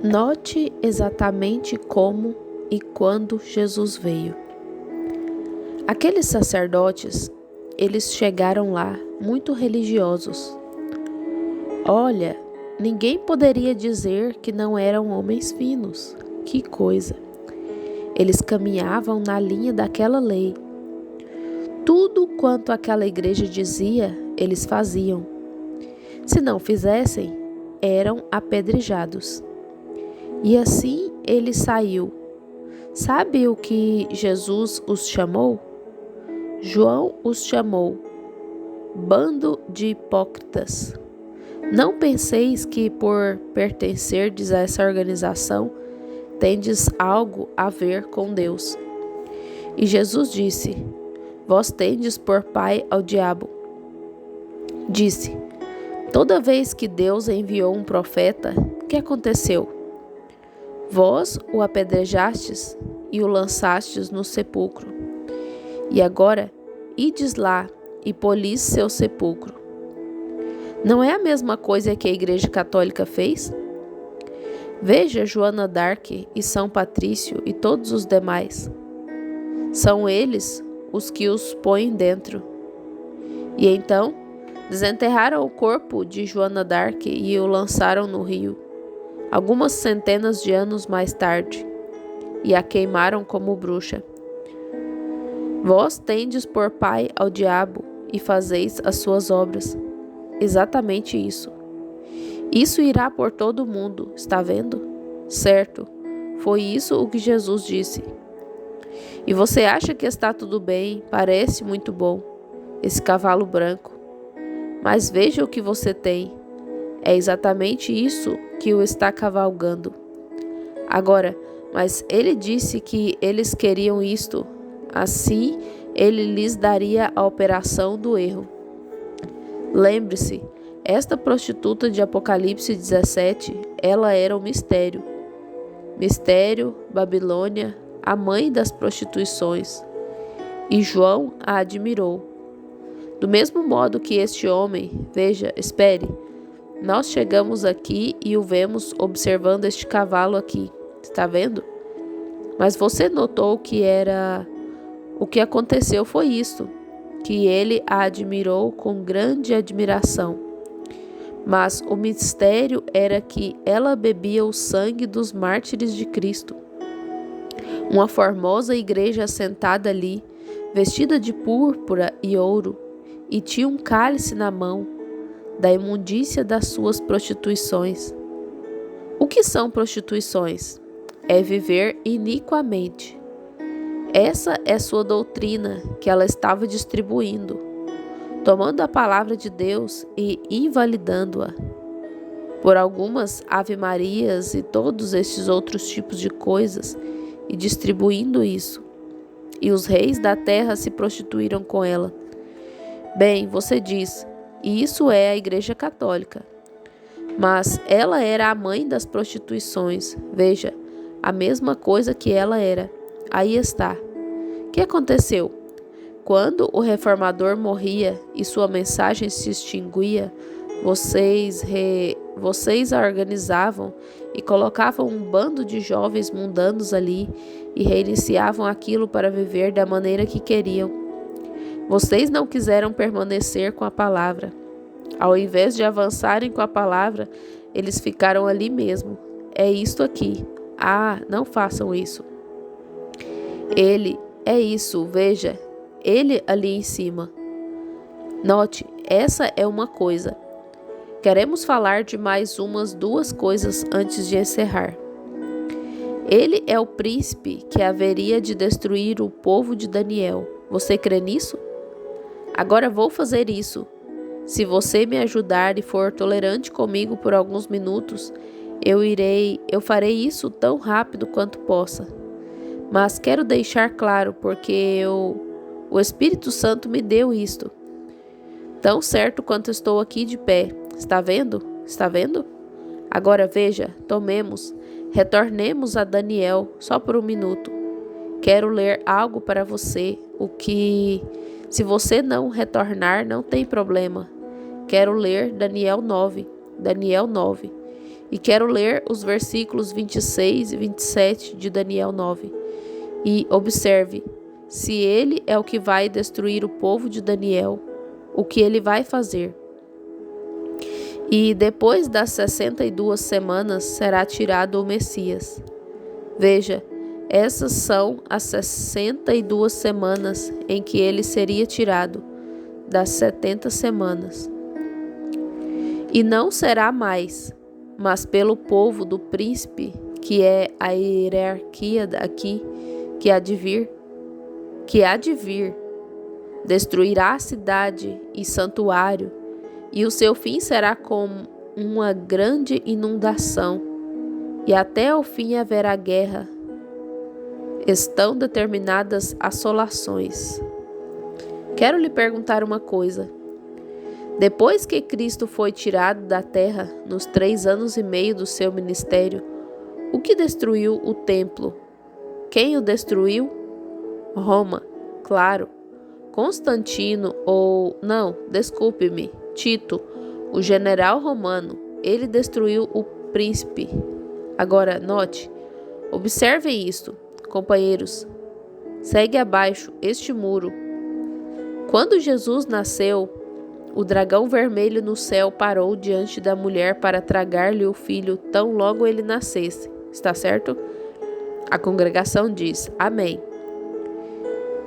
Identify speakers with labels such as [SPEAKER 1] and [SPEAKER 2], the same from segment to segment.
[SPEAKER 1] Note exatamente como e quando Jesus veio. Aqueles sacerdotes, eles chegaram lá muito religiosos. Olha, ninguém poderia dizer que não eram homens finos. Que coisa! Eles caminhavam na linha daquela lei. Tudo quanto aquela igreja dizia, eles faziam. Se não fizessem, eram apedrejados. E assim ele saiu. Sabe o que Jesus os chamou? João os chamou bando de hipócritas. Não penseis que por pertencerdes a essa organização tendes algo a ver com Deus. E Jesus disse: Vós tendes por pai ao diabo. Disse: Toda vez que Deus enviou um profeta, o que aconteceu? Vós o apedrejastes e o lançastes no sepulcro. E agora, ides lá e polis seu sepulcro. Não é a mesma coisa que a Igreja Católica fez? Veja Joana d'Arc e São Patrício e todos os demais. São eles os que os põem dentro. E então, desenterraram o corpo de Joana d'Arc e o lançaram no rio, algumas centenas de anos mais tarde, e a queimaram como bruxa. Vós tendes por pai ao diabo e fazeis as suas obras. Exatamente isso. Isso irá por todo o mundo, está vendo? Certo, foi isso o que Jesus disse. E você acha que está tudo bem, parece muito bom, esse cavalo branco. Mas veja o que você tem. É exatamente isso que o está cavalgando. Agora, mas ele disse que eles queriam isto, assim ele lhes daria a operação do erro. Lembre-se, esta prostituta de Apocalipse 17, ela era o mistério. Mistério, Babilônia, a mãe das prostituições. E João a admirou. Do mesmo modo que este homem, veja, espere, nós chegamos aqui e o vemos observando este cavalo aqui, está vendo? Mas você notou que o que aconteceu foi isto, que ele a admirou com grande admiração. Mas o mistério era que ela bebia o sangue dos mártires de Cristo. Uma formosa igreja sentada ali, vestida de púrpura e ouro, e tinha um cálice na mão, da imundícia das suas prostituições. O que são prostituições? É viver iniquamente. Essa é sua doutrina que ela estava distribuindo, tomando a palavra de Deus e invalidando-a por algumas ave-marias e todos esses outros tipos de coisas, e distribuindo isso. E os reis da terra se prostituíram com ela. Bem, você diz, e isso é a Igreja Católica. Mas ela era a mãe das prostituições. Veja, a mesma coisa que ela era. Aí está. O que aconteceu? Quando o reformador morria e sua mensagem se extinguia, vocês a organizavam e colocavam um bando de jovens mundanos ali e reiniciavam aquilo para viver da maneira que queriam. Vocês não quiseram permanecer com a palavra. Ao invés de avançarem com a palavra, eles ficaram ali mesmo. É isto aqui. Ah, não façam isso. Ele é isso, veja. Ele ali em cima. Note, essa é uma coisa. Queremos falar de mais umas duas coisas antes de encerrar. Ele é o príncipe que haveria de destruir o povo de Daniel. Você crê nisso? Agora vou fazer isso. Se você me ajudar e for tolerante comigo por alguns minutos, eu farei isso tão rápido quanto possa. Mas quero deixar claro porque o Espírito Santo me deu isto. Tão certo quanto estou aqui de pé. Está vendo? Está vendo? Agora veja, retornemos a Daniel só por um minuto. Quero ler algo para você, se você não retornar, não tem problema. Quero ler Daniel 9. E quero ler os versículos 26 e 27 de Daniel 9. E observe, se ele é o que vai destruir o povo de Daniel, o que ele vai fazer? E depois das 62 semanas será tirado o Messias. Veja, essas são as 62 semanas em que ele seria tirado, das 70 semanas. E não será mais, mas pelo povo do príncipe, que é a hierarquia daqui, que há de vir, destruirá a cidade e santuário, e o seu fim será como uma grande inundação, e até o fim haverá guerra. Estão determinadas assolações. Quero lhe perguntar uma coisa. Depois que Cristo foi tirado da terra, nos 3 anos e meio do seu ministério, o que destruiu o templo? Quem o destruiu? Roma, claro. Constantino Tito, o general romano, ele destruiu o príncipe. Agora, note, observem isto, companheiros. Segue abaixo este muro. Quando Jesus nasceu, o dragão vermelho no céu parou diante da mulher para tragar-lhe o filho tão logo ele nascesse. Está certo? A congregação diz, amém.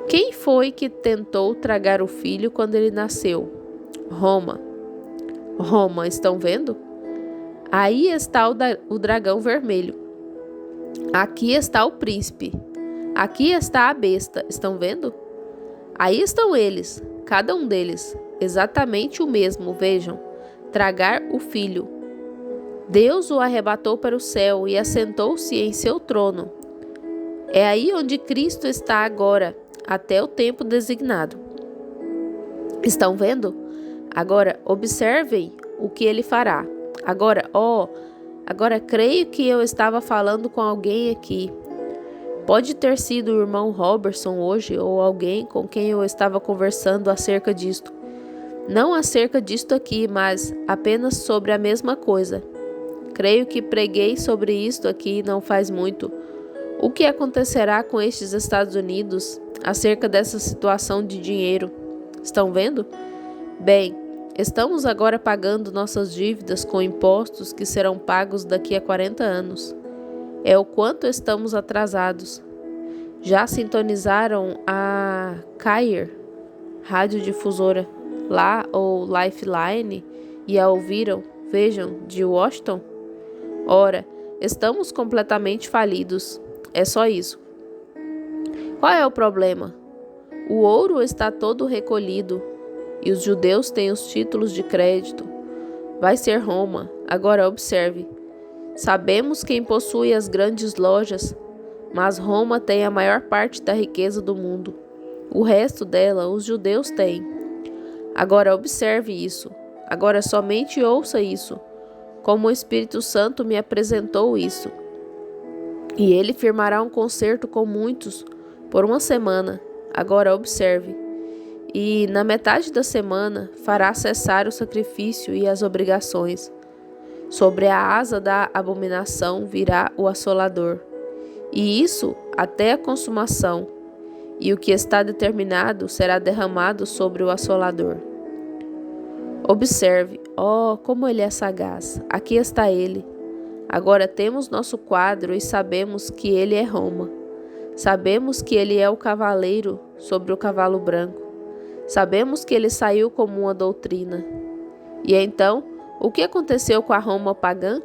[SPEAKER 1] Quem foi que tentou tragar o filho quando ele nasceu? Roma. Roma, estão vendo? Aí está o dragão vermelho. Aqui está o príncipe. Aqui está a besta, estão vendo? Aí estão eles, cada um deles, exatamente o mesmo, vejam, tragar o filho. Deus o arrebatou para o céu e assentou-se em seu trono. É aí onde Cristo está agora, até o tempo designado. Estão vendo? Agora, observem o que ele fará. Agora creio que eu estava falando com alguém aqui. Pode ter sido o irmão Robertson hoje ou alguém com quem eu estava conversando acerca disto. Não acerca disto aqui, mas apenas sobre a mesma coisa. Creio que preguei sobre isto aqui não faz muito. O que acontecerá com estes Estados Unidos acerca dessa situação de dinheiro? Estão vendo? Bem, estamos agora pagando nossas dívidas com impostos que serão pagos daqui a 40 anos. É o quanto estamos atrasados. Já sintonizaram a KAIR, radiodifusora, lá ou Lifeline, e a ouviram, vejam, de Washington? Ora, estamos completamente falidos. É só isso. Qual é o problema? O ouro está todo recolhido e os judeus têm os títulos de crédito. Vai ser Roma. Agora observe. Sabemos quem possui as grandes lojas, mas Roma tem a maior parte da riqueza do mundo. O resto dela os judeus têm. Agora observe isso. Agora somente ouça isso. Como o Espírito Santo me apresentou isso. E ele firmará um concerto com muitos por uma semana. Agora observe. E na metade da semana fará cessar o sacrifício e as obrigações. Sobre a asa da abominação virá o assolador. E isso até a consumação. E o que está determinado será derramado sobre o assolador. Observe, como ele é sagaz. Aqui está ele. Agora temos nosso quadro e sabemos que ele é Roma. Sabemos que ele é o cavaleiro sobre o cavalo branco. Sabemos que ele saiu como uma doutrina. E então, o que aconteceu com a Roma pagã?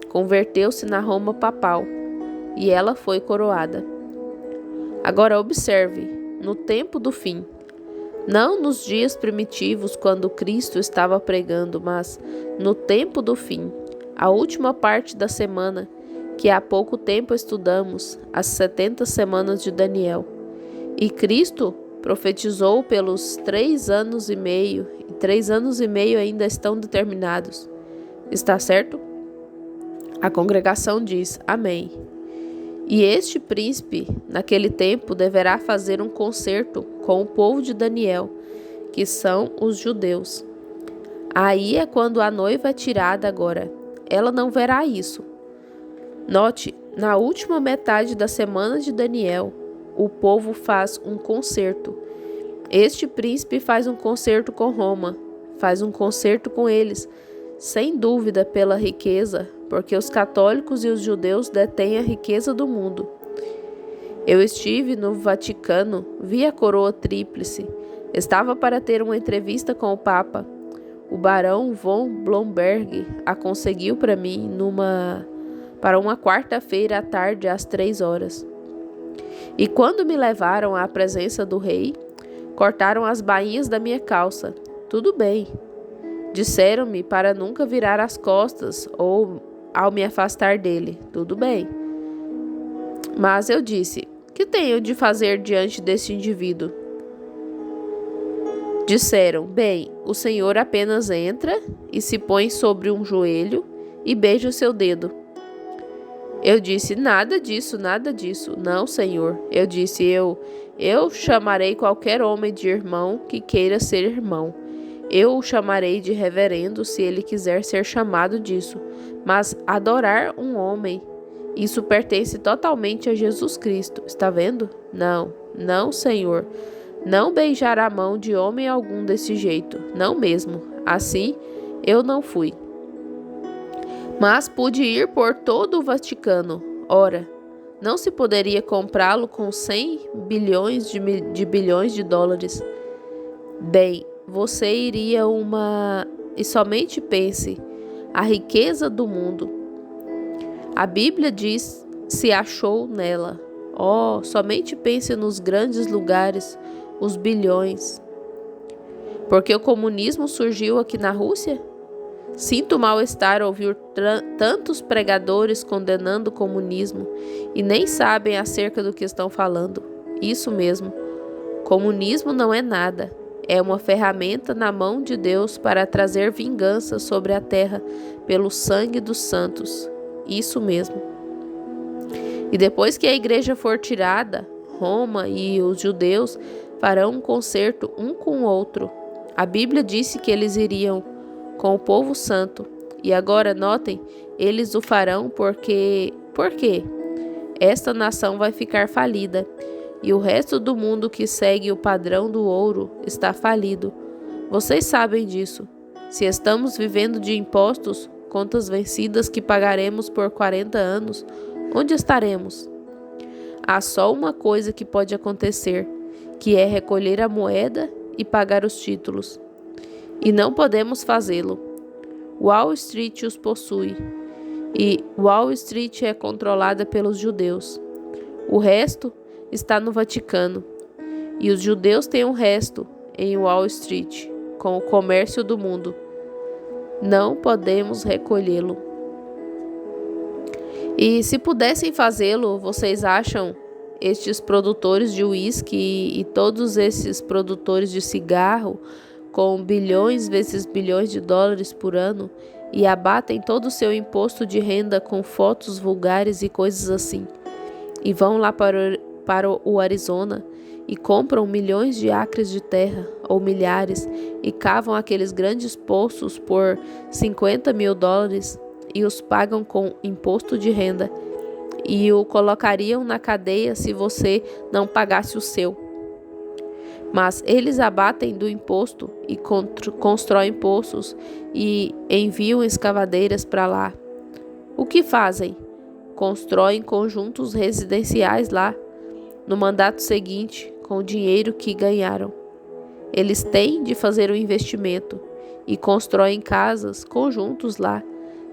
[SPEAKER 1] Converteu-se na Roma papal, e ela foi coroada. Agora observe, no tempo do fim, não nos dias primitivos quando Cristo estava pregando, mas no tempo do fim, a última parte da semana, que há pouco tempo estudamos, as 70 semanas de Daniel. E Cristo profetizou pelos 3 anos e meio, e 3 anos e meio ainda estão determinados. Está certo? A congregação diz, amém. E este príncipe, naquele tempo, deverá fazer um concerto com o povo de Daniel, que são os judeus. Aí é quando a noiva é tirada agora. ela não verá isso. Note, na última metade da semana de Daniel, o povo faz um concerto. Este príncipe faz um concerto com Roma, faz um concerto com eles, sem dúvida pela riqueza, porque os católicos e os judeus detêm a riqueza do mundo. Eu estive no Vaticano, vi a coroa tríplice, estava para ter uma entrevista com o Papa. O barão von Blomberg a conseguiu para mim para uma quarta-feira à tarde às 3 horas. E quando me levaram à presença do rei, cortaram as bainhas da minha calça. Tudo bem. Disseram-me para nunca virar as costas ou ao me afastar dele. Tudo bem. Mas eu disse: que tenho de fazer diante desse indivíduo? Disseram: bem, o senhor apenas entra e se põe sobre um joelho e beija o seu dedo. Eu disse: nada disso, nada disso. Não, senhor. Eu disse: eu chamarei qualquer homem de irmão que queira ser irmão. Eu o chamarei de reverendo se ele quiser ser chamado disso. Mas adorar um homem, isso pertence totalmente a Jesus Cristo. Está vendo? Não, não, senhor. Não beijar a mão de homem algum desse jeito. Não mesmo. Assim, eu não fui. Mas pude ir por todo o Vaticano. Ora, não se poderia comprá-lo com 100 bilhões de bilhões de dólares. Bem, você iria E somente pense, a riqueza do mundo. A Bíblia diz, se achou nela. Oh, somente pense nos grandes lugares, os bilhões. Porque o comunismo surgiu aqui na Rússia? Sinto mal-estar ouvir tantos pregadores condenando o comunismo e nem sabem acerca do que estão falando. Isso mesmo. Comunismo não é nada. É uma ferramenta na mão de Deus para trazer vingança sobre a terra pelo sangue dos santos. Isso mesmo. E depois que a igreja for tirada, Roma e os judeus farão um concerto um com o outro. A Bíblia disse que eles iriam com o povo santo. E agora notem, eles o farão porque... Por quê? Esta nação vai ficar falida. E o resto do mundo que segue o padrão do ouro está falido. Vocês sabem disso. Se estamos vivendo de impostos, contas vencidas que pagaremos por 40 anos, onde estaremos? Há só uma coisa que pode acontecer, que é recolher a moeda e pagar os títulos. E não podemos fazê-lo. Wall Street os possui. E Wall Street é controlada pelos judeus. O resto está no Vaticano. E os judeus têm o resto em Wall Street, com o comércio do mundo. Não podemos recolhê-lo. E se pudessem fazê-lo, vocês acham estes produtores de uísque e todos esses produtores de cigarro com bilhões vezes bilhões de dólares por ano e abatem todo o seu imposto de renda com fotos vulgares e coisas assim, e vão lá para o Arizona e compram milhões de acres de terra, ou milhares, e cavam aqueles grandes poços por 50 mil dólares e os pagam com imposto de renda, e o colocariam na cadeia se você não pagasse o seu. Mas eles abatem do imposto e constroem poços e enviam escavadeiras para lá. O que fazem? Constroem conjuntos residenciais lá, no mandato seguinte, com o dinheiro que ganharam. Eles têm de fazer um investimento e constroem casas, conjuntos lá,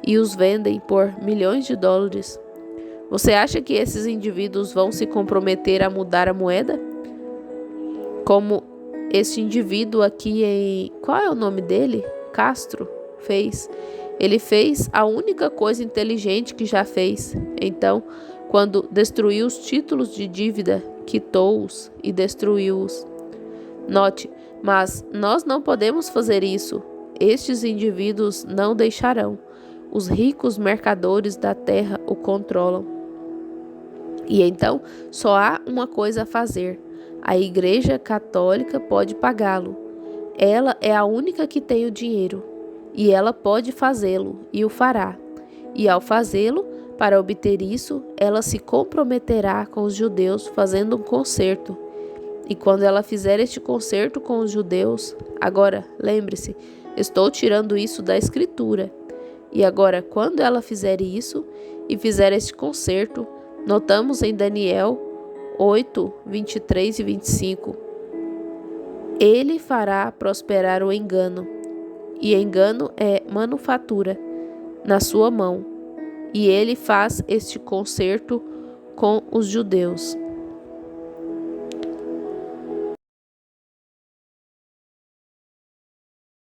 [SPEAKER 1] e os vendem por milhões de dólares. Você acha que esses indivíduos vão se comprometer a mudar a moeda? Como este indivíduo aqui em... Qual é o nome dele? Castro fez. Ele fez a única coisa inteligente que já fez. Então, quando destruiu os títulos de dívida, quitou-os e destruiu-os. Note, mas nós não podemos fazer isso. Estes indivíduos não deixarão. Os ricos mercadores da terra o controlam. E então, só há uma coisa a fazer. A Igreja Católica pode pagá-lo. Ela é a única que tem o dinheiro. E ela pode fazê-lo, e o fará. E ao fazê-lo, para obter isso, ela se comprometerá com os judeus fazendo um concerto. E quando ela fizer este concerto com os judeus, agora, lembre-se, estou tirando isso da Escritura. E agora, quando ela fizer isso e fizer este concerto, notamos em Daniel 8, 23 e 25, ele fará prosperar o engano, e engano é manufatura, na sua mão, e ele faz este concerto com os judeus.